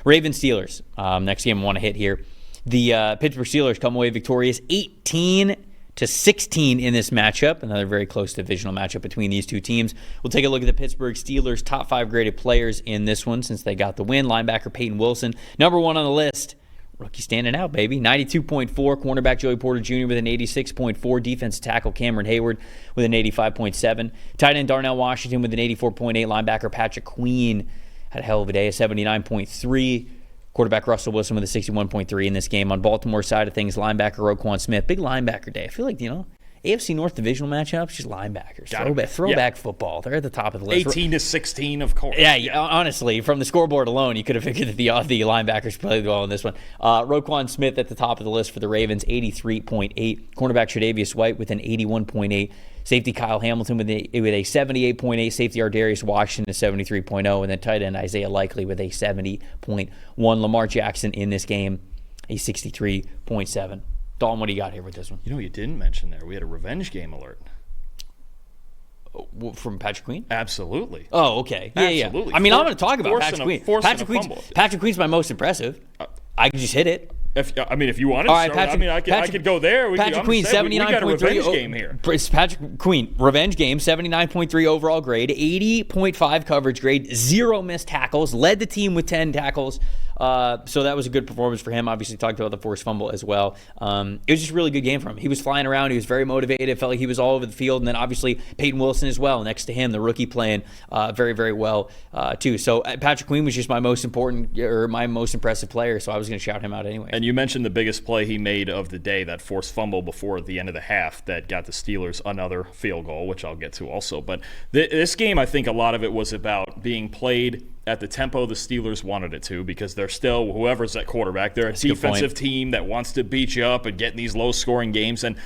Ravens Steelers. Next game I want to hit here. The Pittsburgh Steelers come away victorious 18-16 in this matchup. Another very close divisional matchup between these two teams. We'll take a look at the Pittsburgh Steelers' top 5 graded players in this one since they got the win. Linebacker Peyton Wilson, number 1 on the list. Rookie standing out, baby. 92.4. Cornerback Joey Porter Jr. with an 86.4. Defensive tackle Cameron Hayward with an 85.7. Tight end Darnell Washington with an 84.8. Linebacker Patrick Queen had a hell of a day, a 79.3. Quarterback Russell Wilson with a 61.3 in this game. On Baltimore's side of things, linebacker Roquan Smith. Big linebacker day. I feel like, AFC North divisional matchbacks, just linebackers. Throwback football. They're at the top of the list. 18-16, of course. Yeah, honestly, from the scoreboard alone, you could have figured that the linebackers played well in this one. Roquan Smith at the top of the list for the Ravens, 83.8. Cornerback Tre'Davious White with an 81.8. Safety Kyle Hamilton with a 78.8. Safety Ardarius Washington, a 73.0. And then tight end Isaiah Likely with a 70.1. Lamar Jackson in this game, a 63.7. Dalton, what do you got here with this one? You didn't mention there. We had a revenge game alert. From Patrick Queen? Absolutely. Oh, okay. Absolutely. Yeah. I mean, I'm going to talk about Patrick Queen. Patrick Queen's my most impressive. I can just hit it. If you wanted to, I could go there. Patrick Queen, 79.3. We got a revenge game here. Patrick Queen, revenge game, 79.3 overall grade, 80.5 coverage grade, 0 missed tackles, led the team with 10 tackles. So that was a good performance for him. Obviously, talked about the forced fumble as well. It was just a really good game for him. He was flying around. He was very motivated. Felt like he was all over the field. And then obviously Peyton Wilson as well next to him, the rookie, playing very, very well too. So Patrick Queen was just my most impressive player. So I was going to shout him out anyway. And you mentioned the biggest play he made of the day, that forced fumble before the end of the half that got the Steelers another field goal, which I'll get to also. But this game, I think a lot of it was about being played at the tempo the Steelers wanted it to, because they're still, whoever's at quarterback, they're a defensive team that wants to beat you up and get in these low-scoring games. And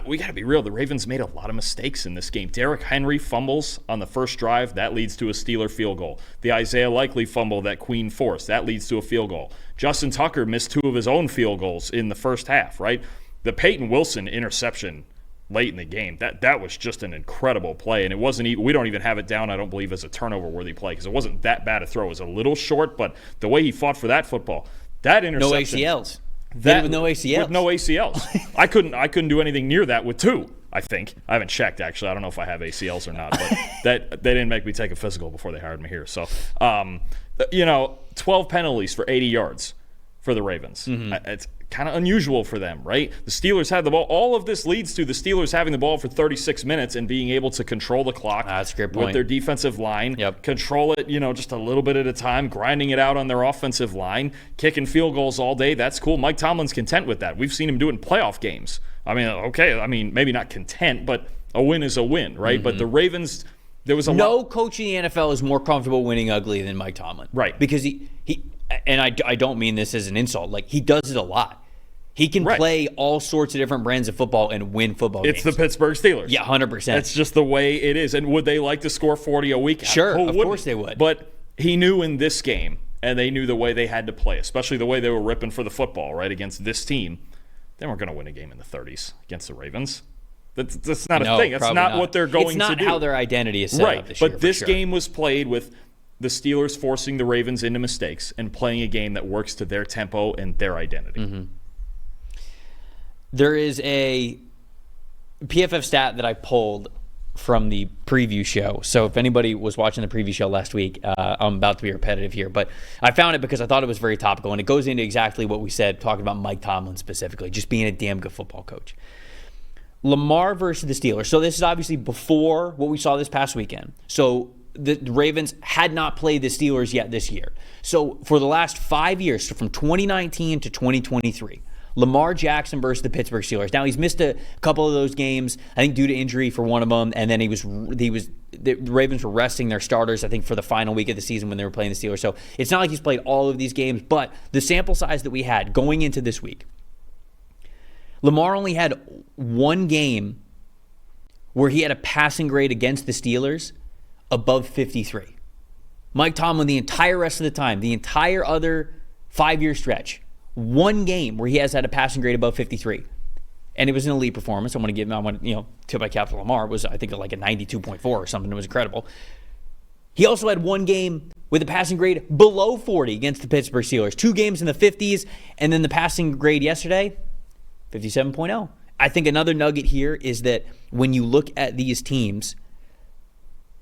we got to be real. The Ravens made a lot of mistakes in this game. Derrick Henry fumbles on the first drive. That leads to a Steeler field goal. The Isaiah Likely fumble that Queen forced. That leads to a field goal. Justin Tucker missed 2 of his own field goals in the first half, right? The Peyton Wilson interception late in the game, that was just an incredible play. And it wasn't, we don't even have it down, I don't believe, as a turnover-worthy play, because it wasn't that bad a throw. It was a little short, but the way he fought for that football, that interception. No ACLs. With no ACLs. With no ACLs. I couldn't do anything near that with 2, I think. I haven't checked, actually. I don't know if I have ACLs or not, but they didn't make me take a physical before they hired me here. So, 12 penalties for 80 yards for the Ravens. Mm-hmm. It's kind of unusual for them, right? The Steelers had the ball. All of this leads to the Steelers having the ball for 36 minutes and being able to control the clock. That's a great point. With their defensive line. Yep. Control it, just a little bit at a time, grinding it out on their offensive line, kicking field goals all day. That's cool. Mike Tomlin's content with that. We've seen him do it in playoff games. Maybe not content, but a win is a win, right? Mm-hmm. But the Ravens, there was no coach in the NFL is more comfortable winning ugly than Mike Tomlin. Right. Because he and I don't mean this as an insult. Like, he does it a lot. He can play all sorts of different brands of football and win football games. It's the Pittsburgh Steelers. Yeah, 100%. That's just the way it is. And would they like to score 40 a week? Sure, of course they would. But he knew in this game, and they knew the way they had to play, especially the way they were ripping for the football, right, against this team. They weren't going to win a game in the 30s against the Ravens. That's not a thing. That's not what they're going to do. It's not how their identity is set up this year. But this game was played with the Steelers forcing the Ravens into mistakes and playing a game that works to their tempo and their identity. Mm-hmm. There is a PFF stat that I pulled from the preview show. So if anybody was watching the preview show last week, I'm about to be repetitive here, but I found it because I thought it was very topical, and it goes into exactly what we said, talking about Mike Tomlin specifically, just being a damn good football coach. Lamar versus the Steelers. So this is obviously before what we saw this past weekend. So the Ravens had not played the Steelers yet this year. So for the last 5 years, so from 2019 to 2023, Lamar Jackson versus the Pittsburgh Steelers. Now, he's missed a couple of those games, I think due to injury for one of them, and then the Ravens were resting their starters, I think, for the final week of the season when they were playing the Steelers. So it's not like he's played all of these games, but the sample size that we had going into this week, Lamar only had one game where he had a passing grade against the Steelers above 53. Mike Tomlin, the entire rest of the time, the entire other 5-year stretch, one game where he has had a passing grade above 53. And it was an elite performance. I want to tip my cap to Lamar. It was, I think, like a 92.4 or something. It was incredible. He also had one game with a passing grade below 40 against the Pittsburgh Steelers. 2 games in the 50s, and then the passing grade yesterday, 57.0. I think another nugget here is that when you look at these teams,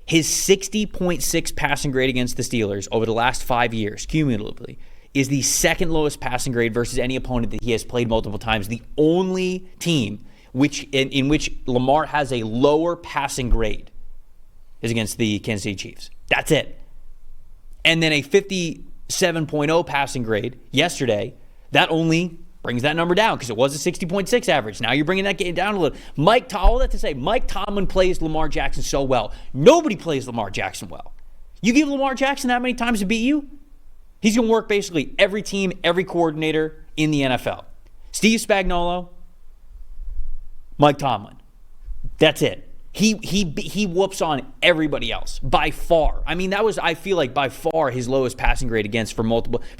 his 60.6 passing grade against the Steelers over the last 5 years, cumulatively, is the second lowest passing grade versus any opponent that he has played multiple times. The only team in which Lamar has a lower passing grade is against the Kansas City Chiefs. That's it. And then a 57.0 passing grade yesterday, that only brings that number down because it was a 60.6 average. Now you're bringing that game down a little. All that to say, Mike Tomlin plays Lamar Jackson so well. Nobody plays Lamar Jackson well. You give Lamar Jackson that many times to beat you, he's going to work basically every team, every coordinator in the NFL. Steve Spagnuolo, Mike Tomlin. That's it. He whoops on everybody else by far. I mean, that was, I feel like, by far his lowest passing grade against for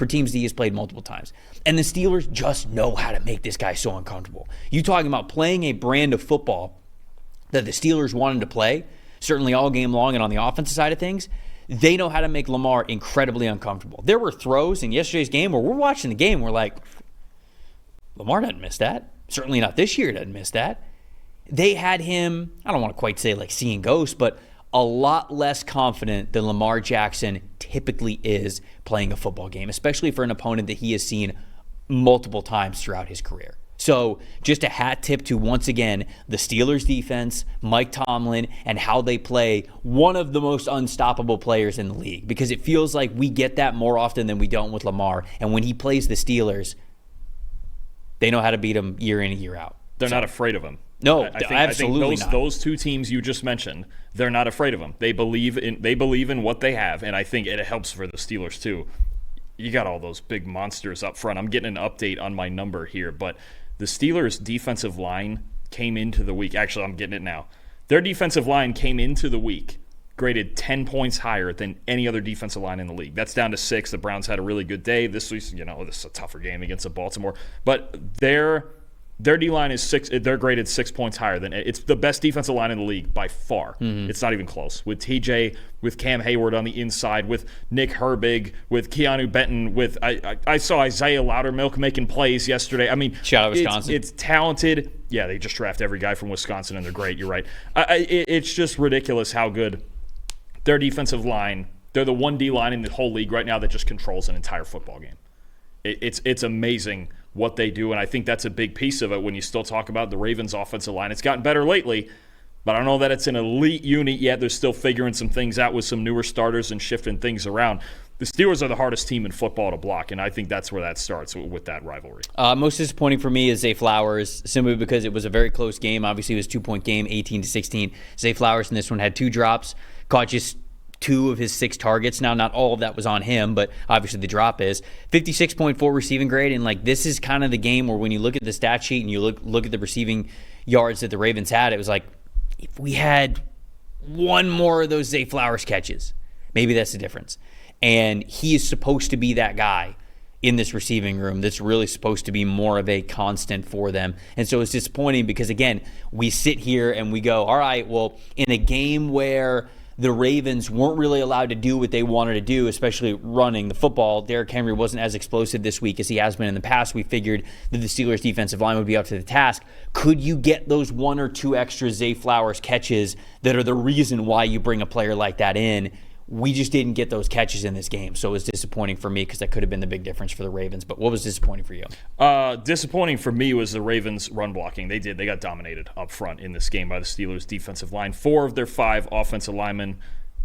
teams that he has played multiple times. And the Steelers just know how to make this guy so uncomfortable. You talking about playing a brand of football that the Steelers wanted to play, certainly all game long and on the offensive side of things, they know how to make Lamar incredibly uncomfortable. There were throws in yesterday's game where we're watching the game, we're like, Lamar doesn't miss that. Certainly not this year doesn't miss that. They had him, I don't want to quite say like seeing ghosts, but a lot less confident than Lamar Jackson typically is playing a football game, especially for an opponent that he has seen multiple times throughout his career. So just a hat tip to, once again, the Steelers defense, Mike Tomlin, and how they play one of the most unstoppable players in the league, because it feels like we get that more often than we don't with Lamar. And when he plays the Steelers, they know how to beat him year in and year out. They're not afraid of him. No, absolutely I think not. Those two teams you just mentioned, they're not afraid of him. They believe in what they have, and I think it helps for the Steelers too. You got all those big monsters up front. I'm getting an update on my number here, but the Steelers' defensive line came into the week. Actually, I'm getting it now. Their defensive line came into the week graded 10 points higher than any other defensive line in the league. That's down to 6. The Browns had a really good day. This was, this is a tougher game against Baltimore, but their D-line is 6. They're graded 6 points higher than it's the best defensive line in the league by far. Mm-hmm. It's not even close. With TJ, with Cam Hayward on the inside, with Nick Herbig, with Keanu Benton, with I saw Isaiah Loudermilk making plays yesterday. I mean, shout out Wisconsin. It's talented. Yeah, they just draft every guy from Wisconsin, and they're great. You're right. It's just ridiculous how good their defensive line. They're the one D line in the whole league right now that just controls an entire football game. It's amazing what they do, and I think that's a big piece of it when you still talk about the Ravens' offensive line. It's gotten better lately, but I don't know that it's an elite unit yet. They're still figuring some things out with some newer starters and shifting things around. The Steelers are the hardest team in football to block, and I think that's where that starts with that rivalry. Most disappointing for me is Zay Flowers, simply because it was a very close game. Obviously, it was a 2-point game, 18-16. Zay Flowers in this one had 2 drops, caught just 2 of his 6 targets. Now, not all of that was on him, but obviously the drop is 56.4 receiving grade. And this is kind of the game where when you look at the stat sheet and you look at the receiving yards that the Ravens had, it was like, if we had one more of those Zay Flowers catches, maybe that's the difference. And he is supposed to be that guy in this receiving room that's really supposed to be more of a constant for them. And so it's disappointing because, again, we sit here and we go, all right, well, in a game where the Ravens weren't really allowed to do what they wanted to do, especially running the football. Derrick Henry wasn't as explosive this week as he has been in the past. We figured that the Steelers' defensive line would be up to the task. Could you get those 1 or 2 extra Zay Flowers catches that are the reason why you bring a player like that in? We just didn't get those catches in this game, so it was disappointing for me because that could have been the big difference for the Ravens. But what was disappointing for you? Disappointing for me was the Ravens' run blocking. They got dominated up front in this game by the Steelers' defensive line. 4 of their 5 offensive linemen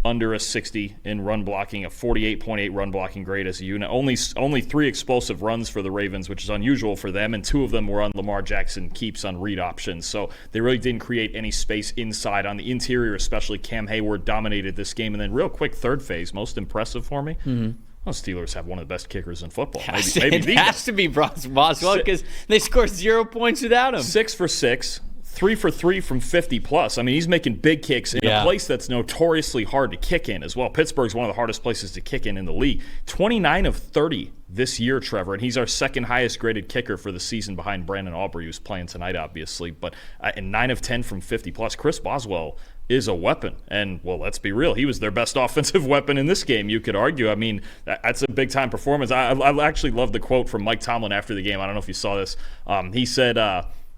under a 60 in run blocking, a 48.8 run blocking grade as a unit. Only 3 explosive runs for the Ravens, which is unusual for them, and 2 of them were on Lamar Jackson keeps on read options. So they really didn't create any space inside. On the interior, especially, Cam Hayward dominated this game. And then real quick, third phase, most impressive for me. Mm-hmm. Well, Steelers have one of the best kickers in football. It has to be Boswell because they scored 0 points without him. 6 for 6. 3 for 3 from 50 plus. I mean, he's making big kicks in a place that's notoriously hard to kick in as well. Pittsburgh's one of the hardest places to kick in the league. 29 of 30 this year, Trevor, and he's our second highest graded kicker for the season behind Brandon Aubrey, who's playing tonight, obviously. But in 9 of 10 from 50 plus, Chris Boswell is a weapon. And, well, let's be real. He was their best offensive weapon in this game, you could argue. I mean, that's a big-time performance. I actually love the quote from Mike Tomlin after the game. I don't know if you saw this. He said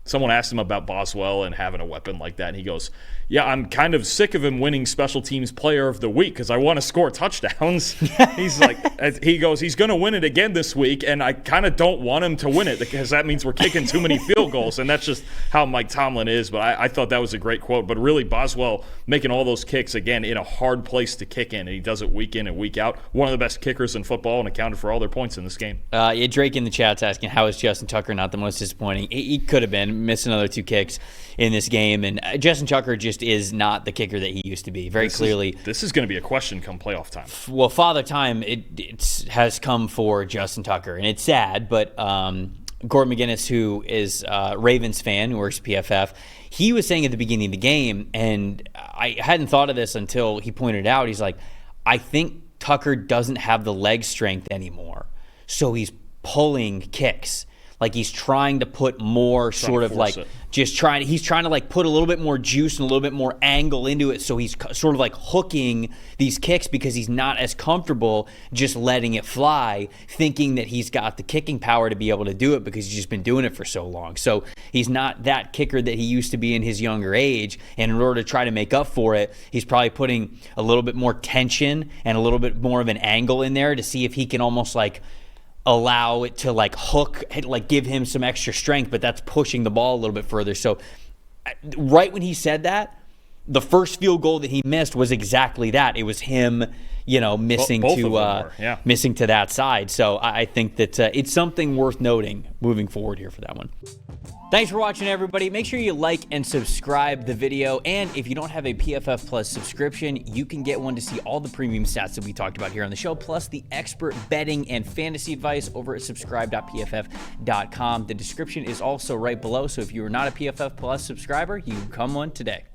someone asked him about Boswell and having a weapon like that, and he goes, yeah, I'm kind of sick of him winning special teams player of the week because I want to score touchdowns. He's like, he goes, he's going to win it again this week, and I kind of don't want him to win it because that means we're kicking too many field goals, and that's just how Mike Tomlin is. But I thought that was a great quote. But really, Boswell making all those kicks, again, in a hard place to kick in, and he does it week in and week out. One of the best kickers in football and accounted for all their points in this game. Drake in the chat's asking, how is Justin Tucker not the most disappointing? He could have been. Missed another 2 kicks in this game, and Justin Tucker just is not the kicker that he used to be. This is going to be a question come playoff time. Well, Father Time it has come for Justin Tucker, and it's sad, but Gordon McGinnis, who is a Ravens fan, who works at PFF, he was saying at the beginning of the game, and I hadn't thought of this until he pointed it out, he's like, I think Tucker doesn't have the leg strength anymore, so he's pulling kicks. Like he's trying to put more sort of like he's trying to like put a little bit more juice and a little bit more angle into it. So he's sort of like hooking these kicks because he's not as comfortable just letting it fly, thinking that he's got the kicking power to be able to do it because he's just been doing it for so long. So he's not that kicker that he used to be in his younger age. And in order to try to make up for it, he's probably putting a little bit more tension and a little bit more of an angle in there to see if he can almost like allow it to like hook, like give him some extra strength, but that's pushing the ball a little bit further. So right when he said that, the first field goal that he missed was exactly that. It was him, missing missing to that side. So I think that it's something worth noting moving forward here for that one. Thanks for watching, everybody. Make sure you like and subscribe the video. And if you don't have a PFF Plus subscription, you can get one to see all the premium stats that we talked about here on the show, plus the expert betting and fantasy advice over at subscribe.pff.com. The description is also right below. So if you are not a PFF Plus subscriber, you can become one today.